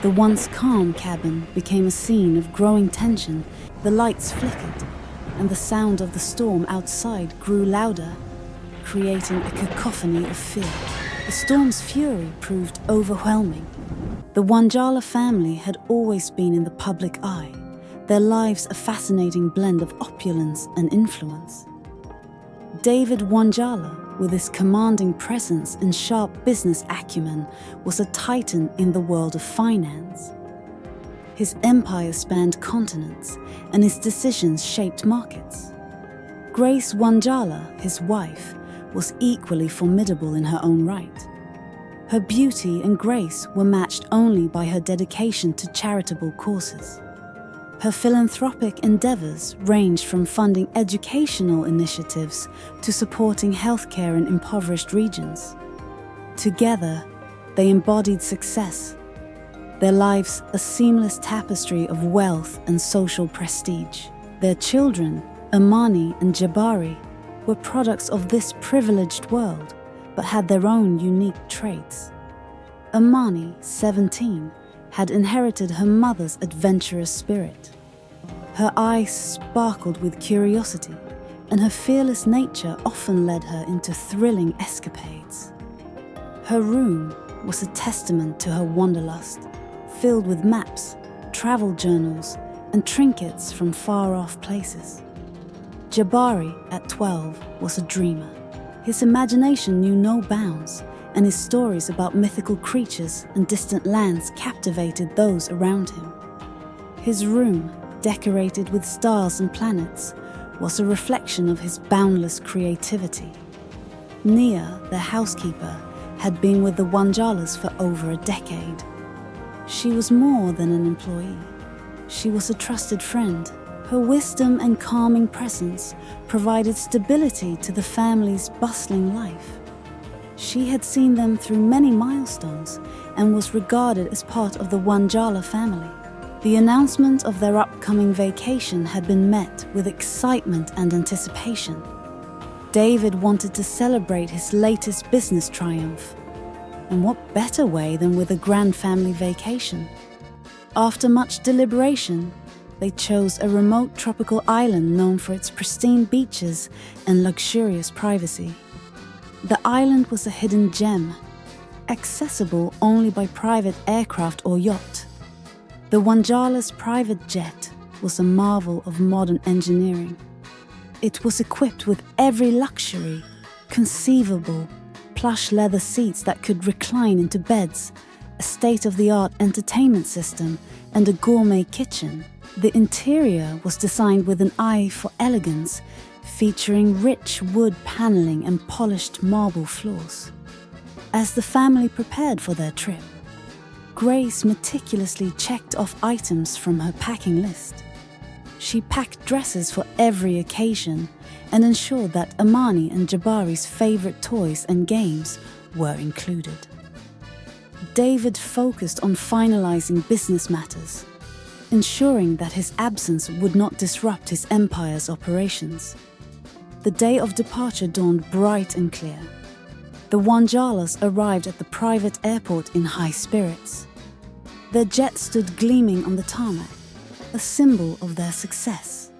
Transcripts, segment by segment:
The once calm cabin became a scene of growing tension. The lights flickered, and the sound of the storm outside grew louder, creating a cacophony of fear. The storm's fury proved overwhelming. The Wanjala family had always been in the public eye, their lives a fascinating blend of opulence and influence. David Wanjala, with his commanding presence and sharp business acumen, was a titan in the world of finance. His empire spanned continents, and his decisions shaped markets. Grace Wanjala, his wife, was equally formidable in her own right. Her beauty and grace were matched only by her dedication to charitable causes. Her philanthropic endeavors ranged from funding educational initiatives to supporting healthcare in impoverished regions. Together, they embodied success, their lives a seamless tapestry of wealth and social prestige. Their children, Amani and Jabari, were products of this privileged world, but had their own unique traits. Amani, 17, had inherited her mother's adventurous spirit. Her eyes sparkled with curiosity, and her fearless nature often led her into thrilling escapades. Her room was a testament to her wanderlust, filled with maps, travel journals, and trinkets from far-off places. Jabari, at 12, was a dreamer. His imagination knew no bounds, and his stories about mythical creatures and distant lands captivated those around him. His room, decorated with stars and planets, was a reflection of his boundless creativity. Nia, their housekeeper, had been with the Wanjalas for over a decade. She was more than an employee. She was a trusted friend. Her wisdom and calming presence provided stability to the family's bustling life. She had seen them through many milestones and was regarded as part of the Wanjala family. The announcement of their upcoming vacation had been met with excitement and anticipation. David wanted to celebrate his latest business triumph. And what better way than with a grand family vacation? After much deliberation, they chose a remote tropical island known for its pristine beaches and luxurious privacy. The island was a hidden gem, accessible only by private aircraft or yacht. The Wanjala's private jet was a marvel of modern engineering. It was equipped with every luxury conceivable, plush leather seats that could recline into beds, a state-of-the-art entertainment system, and a gourmet kitchen. The interior was designed with an eye for elegance, featuring rich wood paneling and polished marble floors. As the family prepared for their trip, Grace meticulously checked off items from her packing list. She packed dresses for every occasion and ensured that Amani and Jabari's favorite toys and games were included. David focused on finalizing business matters, ensuring that his absence would not disrupt his empire's operations. The day of departure dawned bright and clear. The Wanjalas arrived at the private airport in high spirits. Their jet stood gleaming on the tarmac, a symbol of their success.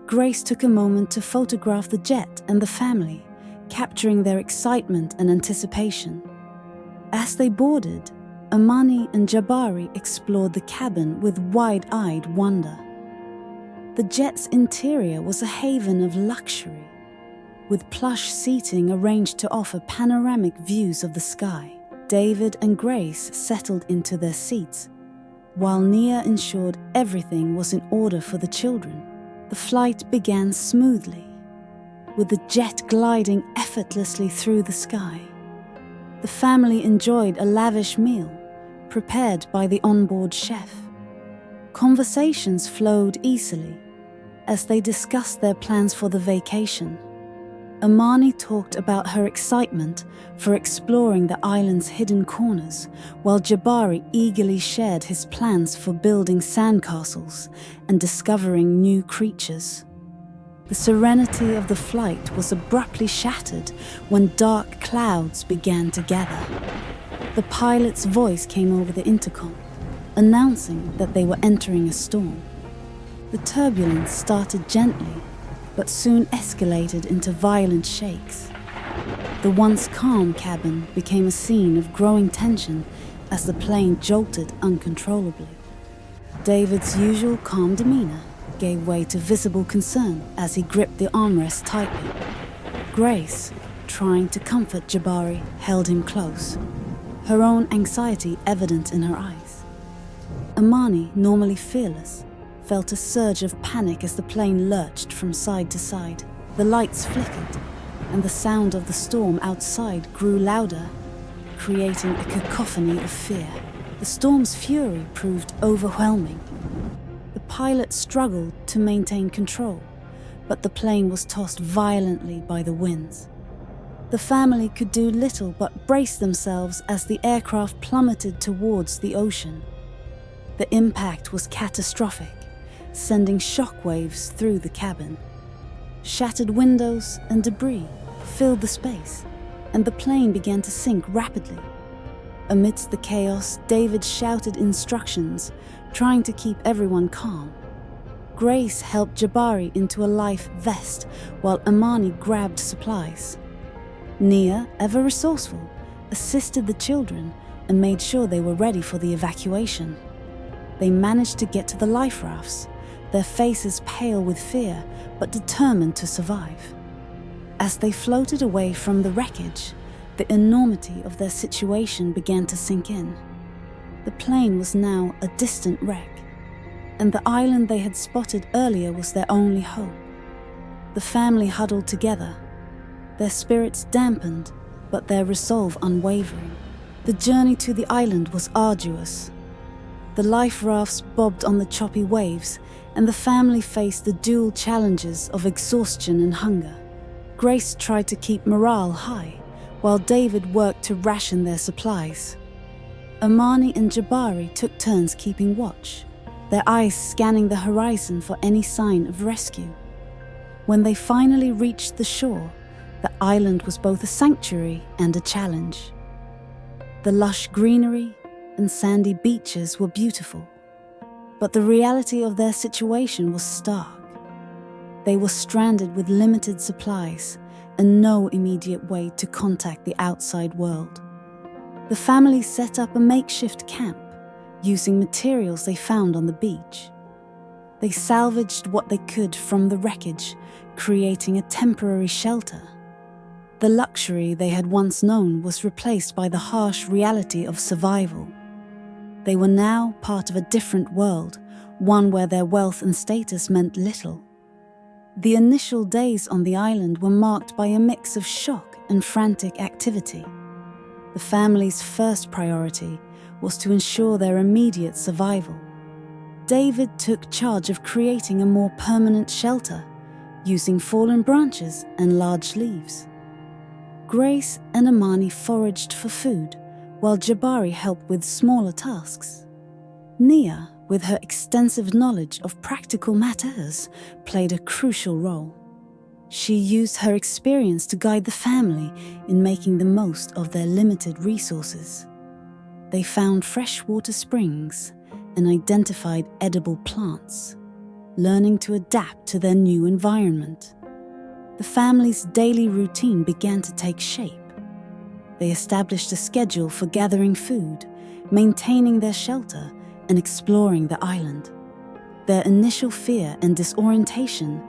Grace took a moment to photograph the jet and the family, capturing their excitement and anticipation. As they boarded, Amani and Jabari explored the cabin with wide-eyed wonder. The jet's interior was a haven of luxury, with plush seating arranged to offer panoramic views of the sky. David and Grace settled into their seats, while Nia ensured everything was in order for the children. The flight began smoothly, with the jet gliding effortlessly through the sky. The family enjoyed a lavish meal, prepared by the onboard chef. Conversations flowed easily as they discussed their plans for the vacation. Amani talked about her excitement for exploring the island's hidden corners, while Jabari eagerly shared his plans for building sandcastles and discovering new creatures. The serenity of the flight was abruptly shattered when dark clouds began to gather. The pilot's voice came over the intercom. announcing that they were entering a storm. The turbulence started gently, but soon escalated into violent shakes. The once calm cabin became a scene of growing tension as the plane jolted uncontrollably. David's usual calm demeanor gave way to visible concern as he gripped the armrest tightly. Grace, trying to comfort Jabari, held him close, her own anxiety evident in her eyes. Amani, normally fearless, felt a surge of panic as the plane lurched from side to side. The lights flickered, and the sound of the storm outside grew louder, creating a cacophony of fear. The storm's fury proved overwhelming. The pilot struggled to maintain control, but the plane was tossed violently by the winds. The family could do little but brace themselves as the aircraft plummeted towards the ocean. The impact was catastrophic, sending shockwaves through the cabin. Shattered windows and debris filled the space, and the plane began to sink rapidly. Amidst the chaos, David shouted instructions, trying to keep everyone calm. Grace helped Jabari into a life vest, while Amani grabbed supplies. Nia, ever resourceful, assisted the children and made sure they were ready for the evacuation. They managed to get to the life rafts, their faces pale with fear but determined to survive. As they floated away from the wreckage, the enormity of their situation began to sink in. The plane was now a distant wreck, and the island they had spotted earlier was their only hope. The family huddled together, their spirits dampened, but their resolve unwavering. The journey to the island was arduous. The life rafts bobbed on the choppy waves, and the family faced the dual challenges of exhaustion and hunger. Grace tried to keep morale high, while David worked to ration their supplies. Amani and Jabari took turns keeping watch, their eyes scanning the horizon for any sign of rescue. When they finally reached the shore, the island was both a sanctuary and a challenge. The lush greenery and sandy beaches were beautiful, but the reality of their situation was stark. They were stranded with limited supplies and no immediate way to contact the outside world. The family set up a makeshift camp, using materials they found on the beach. They salvaged what they could from the wreckage, creating a temporary shelter. The luxury they had once known was replaced by the harsh reality of survival. They were now part of a different world, one where their wealth and status meant little. The initial days on the island were marked by a mix of shock and frantic activity. The family's first priority was to ensure their immediate survival. David took charge of creating a more permanent shelter, using fallen branches and large leaves. Grace and Amani foraged for food, while Jabari helped with smaller tasks. Nia, with her extensive knowledge of practical matters, played a crucial role. She used her experience to guide the family in making the most of their limited resources. They found freshwater springs and identified edible plants, learning to adapt to their new environment. The family's daily routine began to take shape. They established a schedule for gathering food, maintaining their shelter, and exploring the island. Their initial fear and disorientation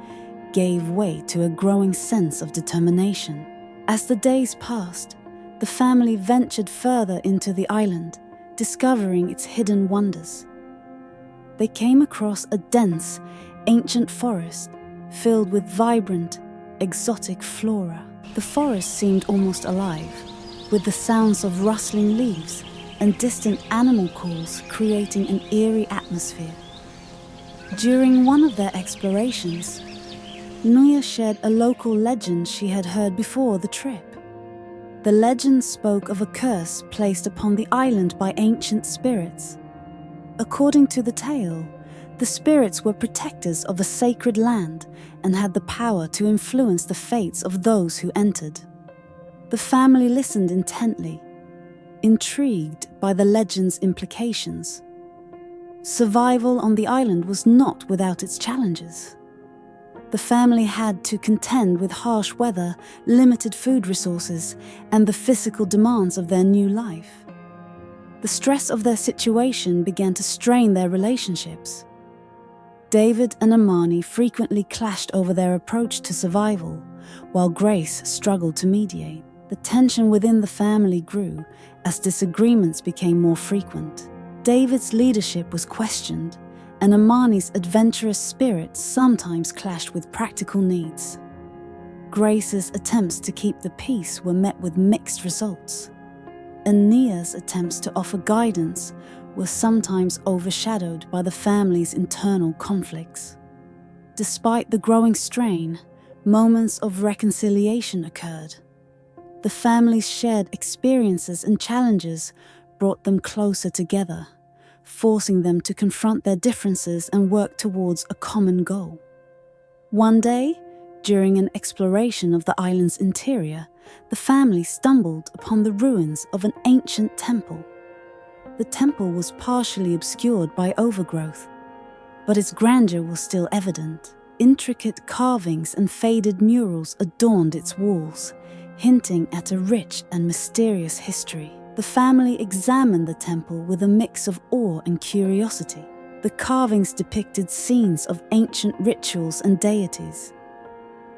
gave way to a growing sense of determination. As the days passed, the family ventured further into the island, discovering its hidden wonders. They came across a dense, ancient forest filled with vibrant, exotic flora. The forest seemed almost alive, with the sounds of rustling leaves and distant animal calls creating an eerie atmosphere. During one of their explorations, Nuya shared a local legend she had heard before the trip. The legend spoke of a curse placed upon the island by ancient spirits. According to the tale, the spirits were protectors of a sacred land and had the power to influence the fates of those who entered. The family listened intently, intrigued by the legend's implications. Survival on the island was not without its challenges. The family had to contend with harsh weather, limited food resources, and the physical demands of their new life. The stress of their situation began to strain their relationships. David and Amani frequently clashed over their approach to survival, while Grace struggled to mediate. The tension within the family grew as disagreements became more frequent. David's leadership was questioned, and Amani's adventurous spirit sometimes clashed with practical needs. Grace's attempts to keep the peace were met with mixed results, and Nia's attempts to offer guidance were sometimes overshadowed by the family's internal conflicts. Despite the growing strain, moments of reconciliation occurred. The family's shared experiences and challenges brought them closer together, forcing them to confront their differences and work towards a common goal. One day, during an exploration of the island's interior, the family stumbled upon the ruins of an ancient temple. The temple was partially obscured by overgrowth, but its grandeur was still evident. Intricate carvings and faded murals adorned its walls, hinting at a rich and mysterious history. The family examined the temple with a mix of awe and curiosity. The carvings depicted scenes of ancient rituals and deities,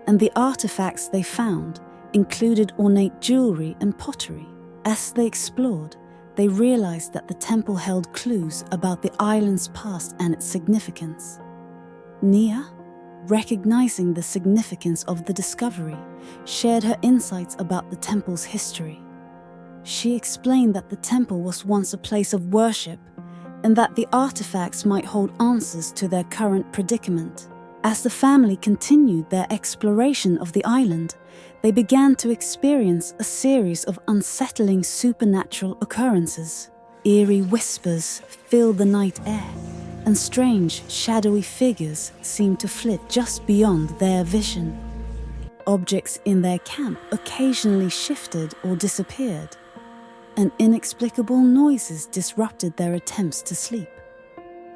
and the artifacts they found included ornate jewelry and pottery. As they explored, they realized that the temple held clues about the island's past and its significance. Nia, recognizing the significance of the discovery, shared her insights about the temple's history. She explained that the temple was once a place of worship and that the artifacts might hold answers to their current predicament. As the family continued their exploration of the island, they began to experience a series of unsettling supernatural occurrences. Eerie whispers filled the night air, and strange, shadowy figures seemed to flit just beyond their vision. Objects in their camp occasionally shifted or disappeared, and inexplicable noises disrupted their attempts to sleep.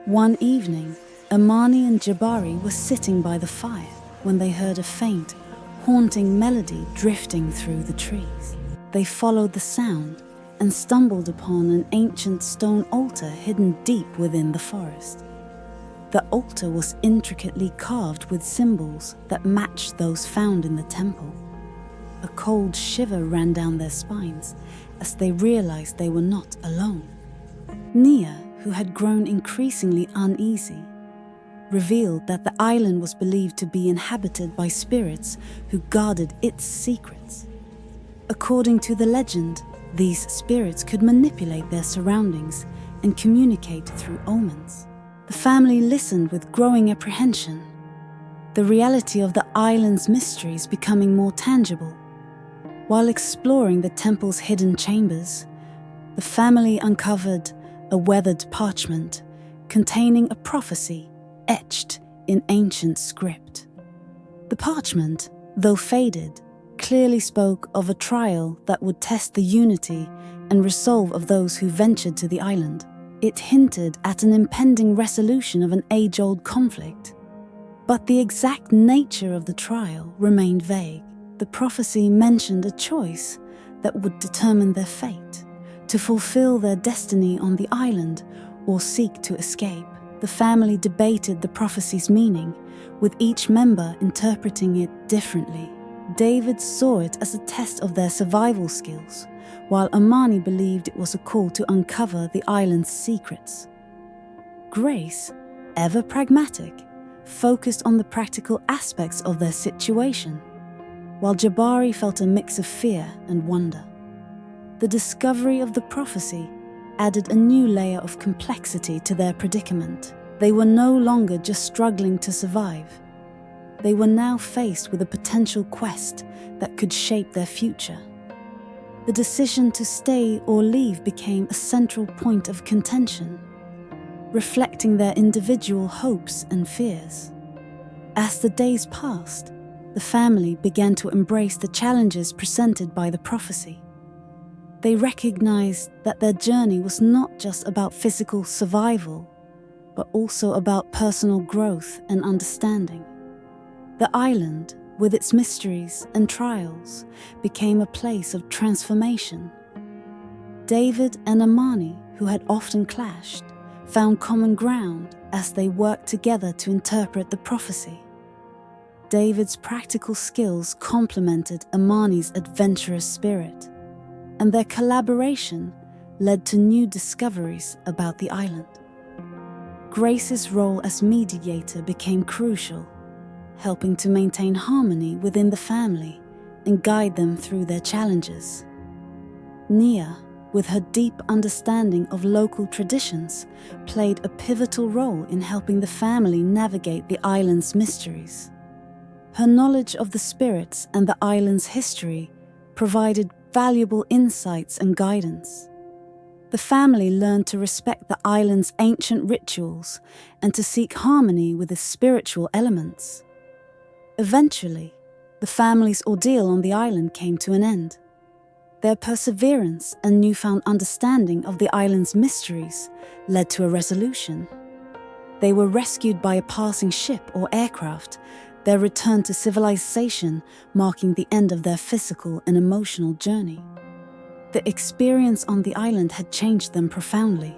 One evening, Amani and Jabari were sitting by the fire when they heard a faint, haunting melody drifting through the trees. They followed the sound and stumbled upon an ancient stone altar hidden deep within the forest. The altar was intricately carved with symbols that matched those found in the temple. A cold shiver ran down their spines as they realized they were not alone. Nia, who had grown increasingly uneasy, revealed that the island was believed to be inhabited by spirits who guarded its secrets. According to the legend, these spirits could manipulate their surroundings and communicate through omens. The family listened with growing apprehension, the reality of the island's mysteries becoming more tangible. While exploring the temple's hidden chambers, the family uncovered a weathered parchment containing a prophecy etched in ancient script. The parchment, though faded, clearly spoke of a trial that would test the unity and resolve of those who ventured to the island. It hinted at an impending resolution of an age-old conflict, but the exact nature of the trial remained vague. The prophecy mentioned a choice that would determine their fate, to fulfill their destiny on the island or seek to escape. The family debated the prophecy's meaning, with each member interpreting it differently. David saw it as a test of their survival skills, while Amani believed it was a call to uncover the island's secrets. Grace, ever pragmatic, focused on the practical aspects of their situation, while Jabari felt a mix of fear and wonder. The discovery of the prophecy added a new layer of complexity to their predicament. They were no longer just struggling to survive. They were now faced with a potential quest that could shape their future. The decision to stay or leave became a central point of contention, reflecting their individual hopes and fears. As the days passed, the family began to embrace the challenges presented by the prophecy. They recognized that their journey was not just about physical survival, but also about personal growth and understanding. The island, with its mysteries and trials, became a place of transformation. David and Amani, who had often clashed, found common ground as they worked together to interpret the prophecy. David's practical skills complemented Amani's adventurous spirit, and their collaboration led to new discoveries about the island. Grace's role as mediator became crucial, helping to maintain harmony within the family and guide them through their challenges. Nia, with her deep understanding of local traditions, played a pivotal role in helping the family navigate the island's mysteries. Her knowledge of the spirits and the island's history provided valuable insights and guidance. The family learned to respect the island's ancient rituals and to seek harmony with its spiritual elements. Eventually, the family's ordeal on the island came to an end. Their perseverance and newfound understanding of the island's mysteries led to a resolution. They were rescued by a passing ship or aircraft, their return to civilization marking the end of their physical and emotional journey. The experience on the island had changed them profoundly.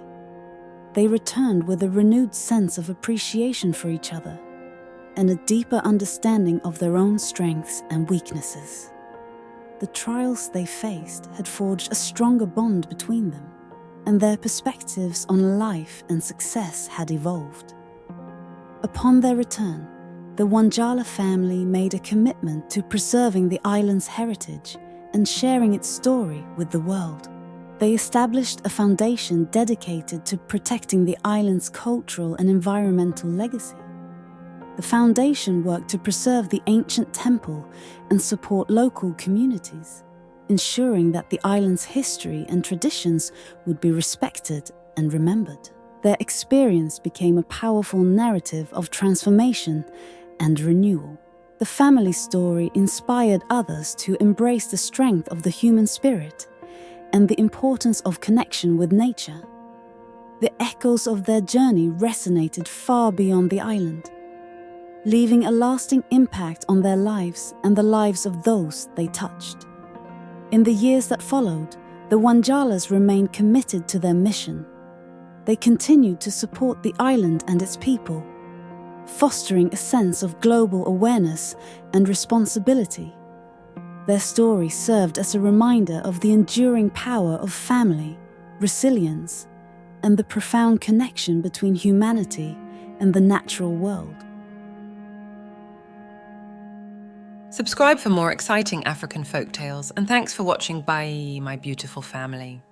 They returned with a renewed sense of appreciation for each other and a deeper understanding of their own strengths and weaknesses. The trials they faced had forged a stronger bond between them, and their perspectives on life and success had evolved. Upon their return, the Wanjala family made a commitment to preserving the island's heritage and sharing its story with the world. They established a foundation dedicated to protecting the island's cultural and environmental legacy. The foundation worked to preserve the ancient temple and support local communities, ensuring that the island's history and traditions would be respected and remembered. Their experience became a powerful narrative of transformation and renewal. The family story inspired others to embrace the strength of the human spirit and the importance of connection with nature. The echoes of their journey resonated far beyond the island, leaving a lasting impact on their lives and the lives of those they touched. In the years that followed, the Wanjalas remained committed to their mission. They continued to support the island and its people, fostering a sense of global awareness and responsibility. Their story served as a reminder of the enduring power of family, resilience, and the profound connection between humanity and the natural world. Subscribe for more exciting African folktales, and thanks for watching. Bye, my beautiful family.